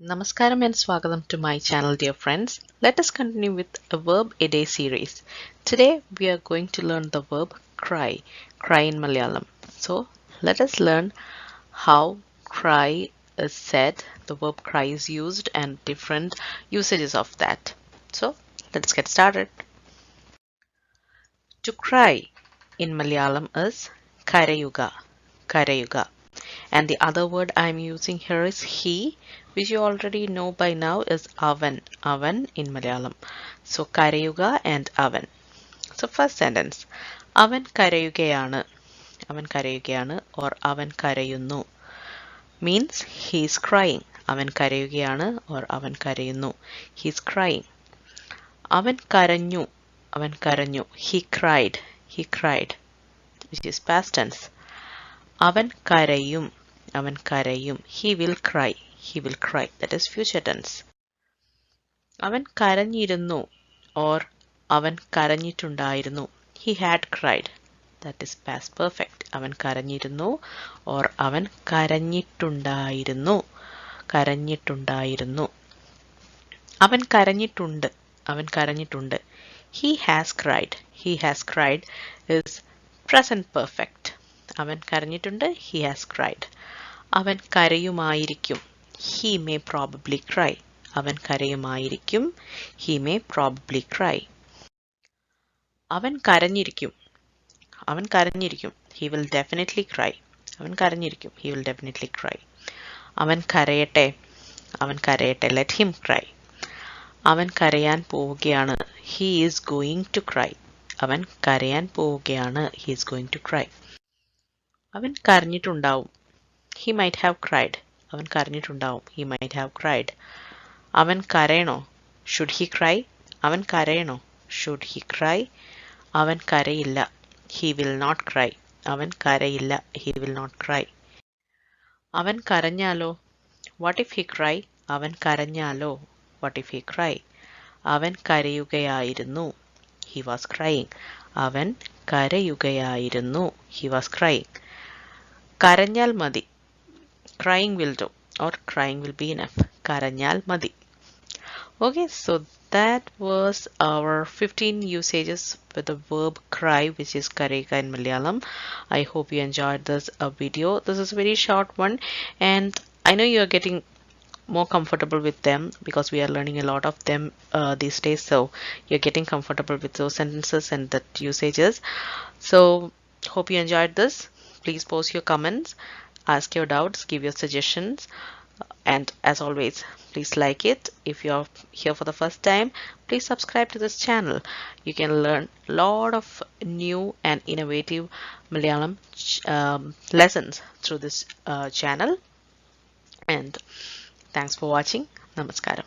Namaskaram and Swagatam to my channel, dear friends. Let us continue with a verb a day series. Today we are going to learn the verb cry in Malayalam. So let us learn how cry is said, the verb cry is used, and different usages of that. So let's get started. To cry in Malayalam is karayuga. And the other word I'm using here is he, which you already know by now is avan in Malayalam. So karayuga and avan. So first sentence, avan karayugayanu or avan karayunnu means he is crying. Avan karayugayanu or avan karayunnu, he is crying. Avan karanyu, he cried, which is past tense. Avan karayum, he will cry, that is future tense. Avan karanjirunnu or avan karanjitundayirunnu, he had cried, that is past perfect. Avan karanjirunnu or avan karanjitundayirunnu. Avan karanjittundu, he has cried, is present perfect. Avan karanjittundu, he has cried. Avan karayumayirikkum, he may probably cry. Avan karayumayirikkum, he may probably cry. Avan karanjirikkum, he will definitely cry. Avan karanjirikkum, he will definitely cry. Avan karayate, let him cry. Avan karayan povugayanu, he is going to cry. Avan karayan povugayanu, he is going to cry. Avan karanjitundavum, he might have cried. Avan karanjitundavum, he might have cried. Avan karayano, should he cry? Avan karayano, should he cry? Avan karayilla, he will not cry. Avan karayilla, he will not cry. Avan karanjalo, what if he cry? Avan karanjalo, what if he cry? Avan karayugayayirunnu, he was crying. Avan karayugayayirunnu, he was crying. Karanjal madi, crying will do, or crying will be enough. Karanjal madi. Okay, so that was our 15 usages with the verb cry, which is kareka in Malayalam. I hope you enjoyed this video. This is a very short one, and I know you are getting more comfortable with them because we are learning a lot of them these days. So you're getting comfortable with those sentences and the usages. So hope you enjoyed this. Please post your comments, ask your doubts, give your suggestions, and as always, please like it. If you're here for the first time, please subscribe to this channel. You can learn a lot of new and innovative Malayalam lessons through this channel. And thanks for watching. Namaskaram.